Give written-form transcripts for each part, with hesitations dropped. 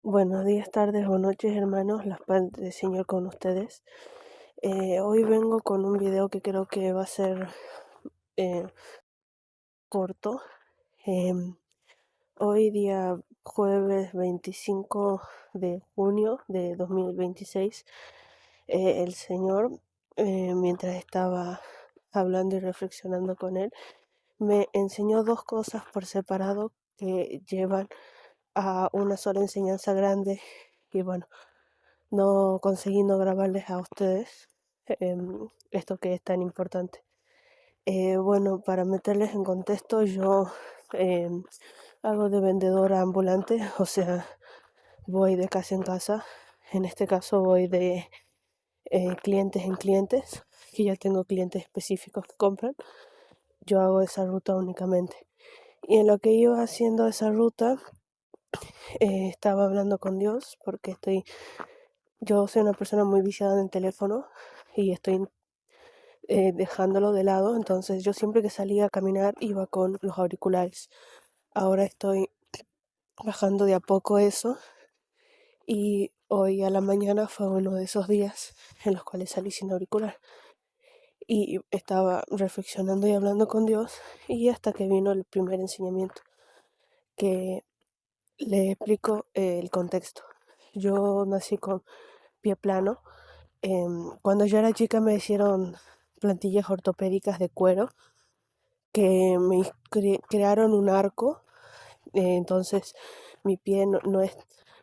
Buenos días, tardes o noches, hermanos. La paz del Señor con ustedes. Hoy vengo con un video que creo que va a ser eh, corto. Em, Hoy día jueves 25 de junio de 2026, el Señor, mientras estaba hablando y reflexionando con Él, me enseñó dos cosas por separado que llevan a una sola enseñanza grande. Y bueno, no conseguí no grabarles a ustedes esto que es tan importante. Bueno, para meterles en contexto, yo em, hago de vendedora ambulante, o sea, voy de casa en casa. En este caso voy de clientes en clientes, que ya tengo clientes específicos que compran. Yo hago esa ruta únicamente. Y en lo que iba haciendo esa ruta, estaba hablando con Dios, porque yo soy una persona muy viciada en el teléfono y estoy dejándolo de lado. Entonces yo siempre que salía a caminar iba con los auriculares. Ahora estoy bajando de a poco eso, y hoy a la mañana fue uno de esos días en los cuales salí sin auricular. Y estaba reflexionando y hablando con Dios, y hasta que vino el primer enseñamiento, que le explico el contexto. Yo nací con pie plano. Cuando yo era chica me hicieron plantillas ortopédicas de cuero que me crearon un arco. Entonces mi pie no es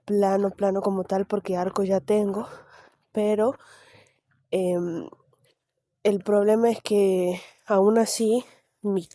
plano, plano como tal, porque arco ya tengo, pero em, el problema es que aún así mi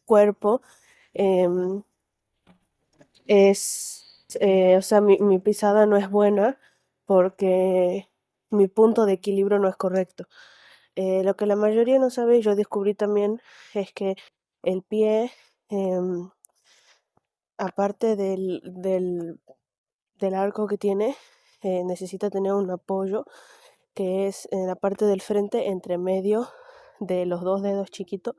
cuerpo em, o sea, mi pisada no es buena porque mi punto de equilibrio no es correcto. Lo que la mayoría no sabe, yo descubrí también, es que el pie, em, aparte del arco que tiene, necesita tener un apoyo que es en la parte del frente, entre medio de los dos dedos chiquitos.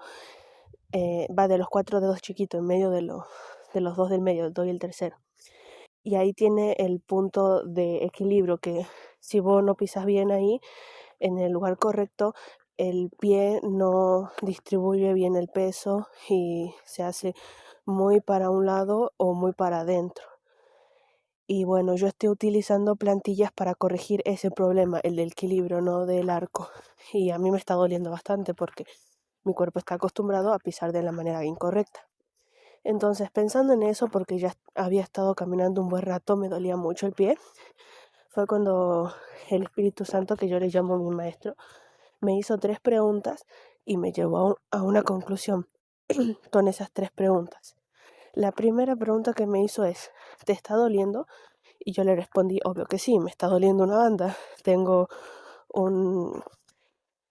Va de los cuatro dedos chiquitos, en medio de los dos del medio, el 2 y el tercero. Y ahí tiene el punto de equilibrio, que si vos no pisas bien ahí, en el lugar correcto, el pie no distribuye bien el peso y se hace muy para un lado o muy para adentro. Y bueno, yo estoy utilizando plantillas para corregir ese problema, el del equilibrio, no del arco. Y a mí me está doliendo bastante porque mi cuerpo está acostumbrado a pisar de la manera incorrecta. Entonces, pensando en eso, porque ya había estado caminando un buen rato, me dolía mucho el pie, fue cuando el Espíritu Santo, que yo le llamo mi maestro, me hizo tres preguntas y me llevó a una conclusión con esas tres preguntas. La primera pregunta que me hizo es: ¿te está doliendo? Y yo le respondí, obvio que sí, me está doliendo una banda. Tengo un...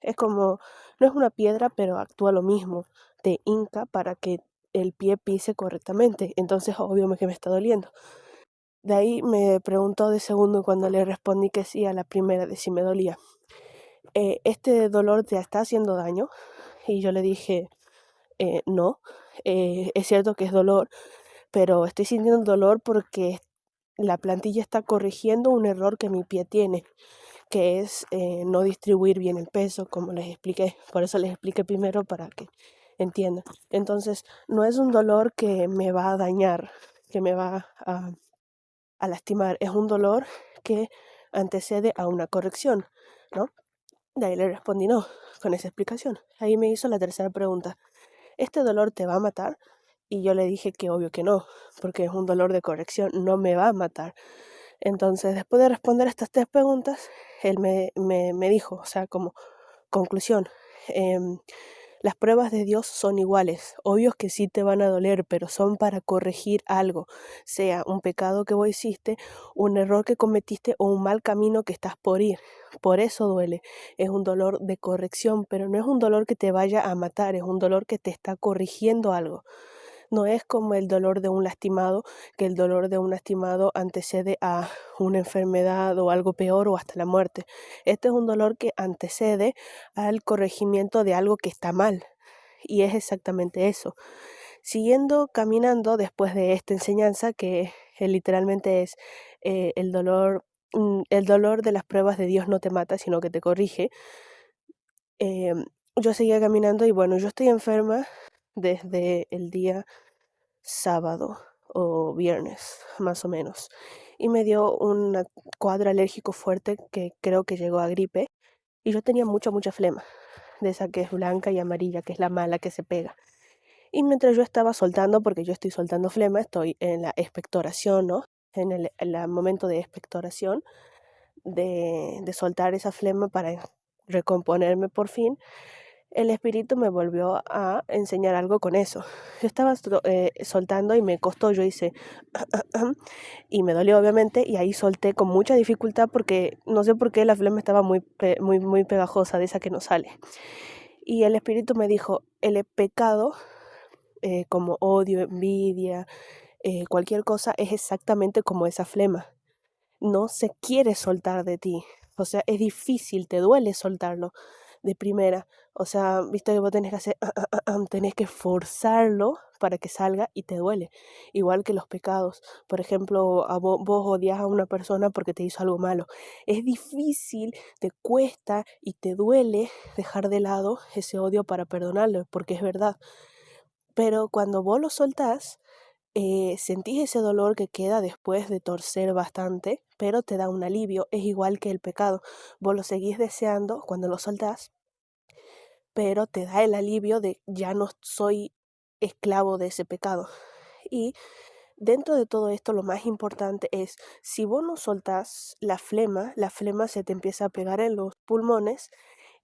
Es como, no es una piedra, pero actúa lo mismo. Te hinca para que el pie pise correctamente. Entonces, obvio que me está doliendo. De ahí me preguntó de segundo, cuando le respondí que sí a la primera de si me dolía. ¿Este dolor te está haciendo daño? Y yo le dije, no. Es cierto que es dolor, pero estoy sintiendo dolor porque la plantilla está corrigiendo un error que mi pie tiene, que es no distribuir bien el peso, como les expliqué. Por eso les expliqué primero para que entiendan. Entonces, no es un dolor que me va a dañar, que me va a lastimar. Es un dolor que antecede a una corrección, ¿no? De ahí le respondí no, con esa explicación. Ahí me hizo la tercera pregunta: ¿este dolor te va a matar? Y yo le dije que obvio que no, porque es un dolor de corrección, no me va a matar. Entonces, después de responder estas tres preguntas, él me dijo, o sea, como conclusión, em, las pruebas de Dios son iguales. Obvio que sí te van a doler, pero son para corregir algo, sea un pecado que vos hiciste, un error que cometiste o un mal camino que estás por ir. Por eso duele. Es un dolor de corrección, pero no es un dolor que te vaya a matar, es un dolor que te está corrigiendo algo. No es como el dolor de un lastimado, que el dolor de un lastimado antecede a una enfermedad o algo peor o hasta la muerte. Este es un dolor que antecede al corregimiento de algo que está mal. Y es exactamente eso. Siguiendo caminando después de esta enseñanza, que literalmente es el dolor, el dolor de las pruebas de Dios no te mata, sino que te corrige. Yo seguía caminando y bueno, yo estoy enferma desde el día sábado o viernes, más o menos. Y me dio un cuadro alérgico fuerte que creo que llegó a gripe. Y yo tenía mucha flema, de esa que es blanca y amarilla, que es la mala que se pega. Y mientras yo estaba soltando, porque yo estoy soltando flema, estoy en la expectoración, ¿no? En el momento de expectoración, de soltar esa flema para recomponerme por fin, el espíritu me volvió a enseñar algo con eso. Yo estaba soltando y me costó, yo hice y me dolió obviamente y ahí solté con mucha dificultad porque no sé por qué la flema estaba muy pegajosa, de esa que no sale. Y el espíritu me dijo, el pecado, como odio, envidia, cualquier cosa, es exactamente como esa flema. No se quiere soltar de ti. O sea, es difícil, te duele soltarlo de primera. O sea, viste que vos tenés que hacer, tenés que forzarlo para que salga y te duele. Igual que los pecados. Por ejemplo, vos odias a una persona porque te hizo algo malo. Es difícil, te cuesta y te duele dejar de lado ese odio para perdonarlo, porque es verdad. Pero cuando vos lo soltás, sentís ese dolor que queda después de torcer bastante, pero te da un alivio. Es igual que el pecado. Vos lo seguís deseando cuando lo soltás, pero te da el alivio de ya no soy esclavo de ese pecado. Y dentro de todo esto lo más importante es, si vos no soltás la flema se te empieza a pegar en los pulmones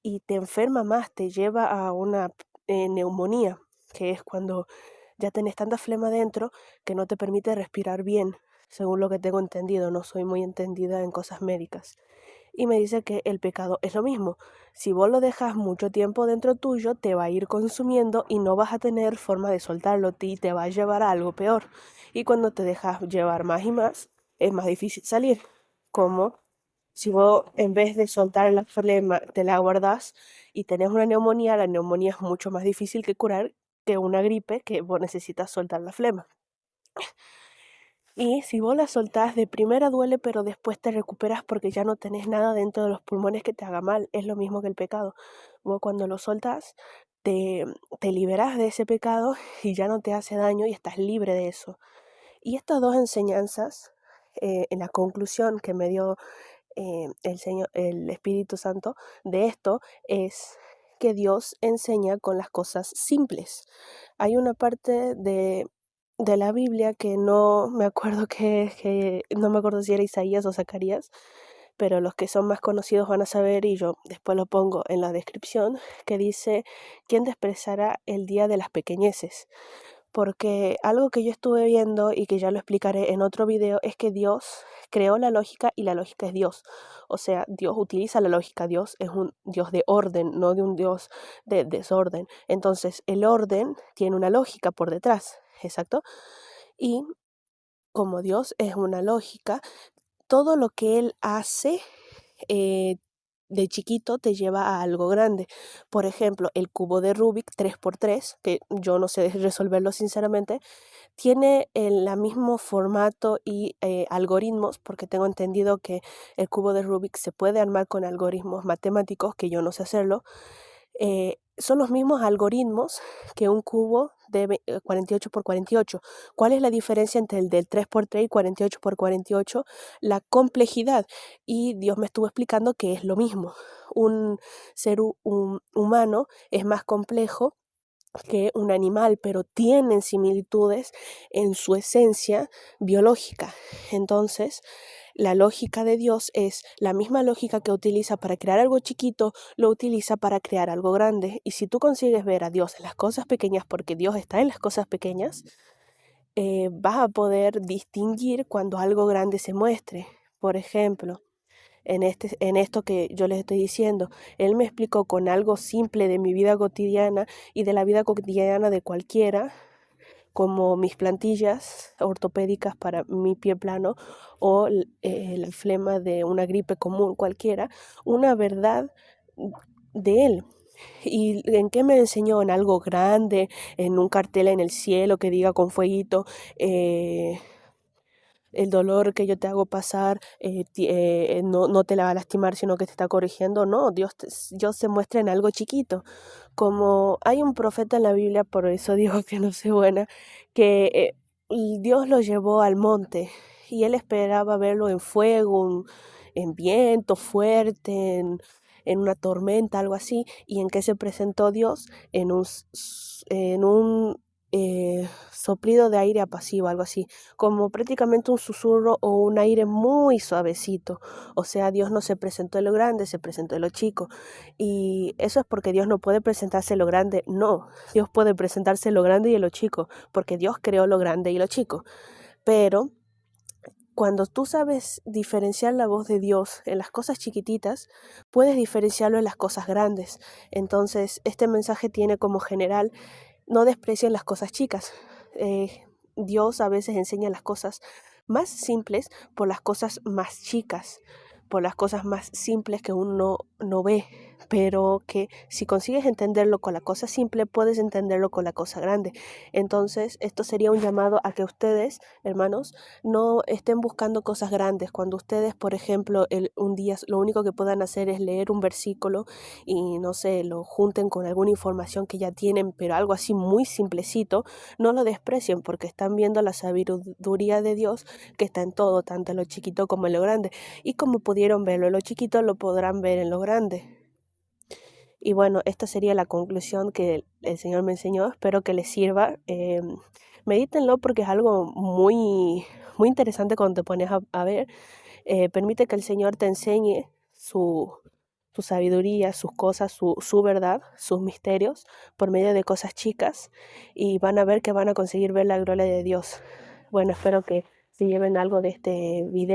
y te enferma más, te lleva a una neumonía, que es cuando ya tenés tanta flema dentro que no te permite respirar bien, según lo que tengo entendido, no soy muy entendida en cosas médicas. Y me dice que el pecado es lo mismo. Si vos lo dejas mucho tiempo dentro tuyo, te va a ir consumiendo y no vas a tener forma de soltarlo y te va a llevar a algo peor. Y cuando te dejas llevar más y más, es más difícil salir. Como si vos en vez de soltar la flema te la guardas y tenés una neumonía, la neumonía es mucho más difícil que curar que una gripe que vos necesitas soltar la flema. Y si vos la soltás, de primera duele, pero después te recuperas porque ya no tenés nada dentro de los pulmones que te haga mal. Es lo mismo que el pecado. Vos cuando lo soltás, te, te liberás de ese pecado y ya no te hace daño y estás libre de eso. Y estas dos enseñanzas, en la conclusión que me dio el Espíritu Santo de esto, es que Dios enseña con las cosas simples. Hay una parte de la Biblia que no me acuerdo no me acuerdo si era Isaías o Zacarías, pero los que son más conocidos van a saber y yo después lo pongo en la descripción, que dice, ¿quién despreciará el día de las pequeñeces? Porque algo que yo estuve viendo y que ya lo explicaré en otro video es que Dios creó la lógica y la lógica es Dios. O sea, Dios utiliza la lógica, Dios es un Dios de orden, no de un Dios de desorden. Entonces, el orden tiene una lógica por detrás, exacto. Y como Dios es una lógica, todo lo que Él hace eh, de chiquito te lleva a algo grande. Por ejemplo, el cubo de Rubik 3x3, que yo no sé resolverlo sinceramente, tiene el mismo formato y algoritmos, porque tengo entendido que el cubo de Rubik se puede armar con algoritmos matemáticos, que yo no sé hacerlo. Son los mismos algoritmos que un cubo de 48x48. ¿Cuál es la diferencia entre el del 3x3 y 48x48? La complejidad. Y Dios me estuvo explicando que es lo mismo. Un ser humano es más complejo que un animal, pero tienen similitudes en su esencia biológica. Entonces, la lógica de Dios es la misma lógica que utiliza para crear algo chiquito, lo utiliza para crear algo grande. Y si tú consigues ver a Dios en las cosas pequeñas, porque Dios está en las cosas pequeñas, vas a poder distinguir cuando algo grande se muestre. Por ejemplo, en esto que yo les estoy diciendo. Él me explicó con algo simple de mi vida cotidiana y de la vida cotidiana de cualquiera, como mis plantillas ortopédicas para mi pie plano o la flema de una gripe común cualquiera, una verdad de él. ¿Y en qué me enseñó? En algo grande, en un cartel en el cielo que diga con fueguito, el dolor que yo te hago pasar no te la va a lastimar, sino que te está corrigiendo. No, Dios se muestra en algo chiquito. Como hay un profeta en la Biblia, por eso digo que no soy buena, que Dios lo llevó al monte y él esperaba verlo en fuego, en viento fuerte, en una tormenta, algo así. ¿Y en qué se presentó Dios? En un soplido de aire apacible, algo así, como prácticamente un susurro o un aire muy suavecito. O sea, Dios no se presentó en lo grande, se presentó en lo chico. Y eso es porque Dios no puede presentarse en lo grande, no. Dios puede presentarse en lo grande y en lo chico, porque Dios creó lo grande y lo chico. Pero cuando tú sabes diferenciar la voz de Dios en las cosas chiquititas, puedes diferenciarlo en las cosas grandes. Entonces, este mensaje tiene como general: no desprecien las cosas chicas. Dios a veces enseña las cosas más simples por las cosas más chicas, por las cosas más simples que uno no ve, pero que si consigues entenderlo con la cosa simple, puedes entenderlo con la cosa grande. Entonces, esto sería un llamado a que ustedes, hermanos, no estén buscando cosas grandes. Cuando ustedes, por ejemplo, un día lo único que puedan hacer es leer un versículo y no sé, lo junten con alguna información que ya tienen, pero algo así muy simplecito, no lo desprecien, porque están viendo la sabiduría de Dios que está en todo, tanto en lo chiquito como en lo grande. Y como pudieron verlo en lo chiquito, lo podrán ver en lo grande. Y bueno, esta sería la conclusión que el Señor me enseñó. Espero que les sirva. Medítenlo, porque es algo muy, muy interesante cuando te pones a ver. Permite que el Señor te enseñe su sabiduría, sus cosas, su verdad, sus misterios, por medio de cosas chicas, y van a ver que van a conseguir ver la gloria de Dios. Bueno, espero que se lleven algo de este video.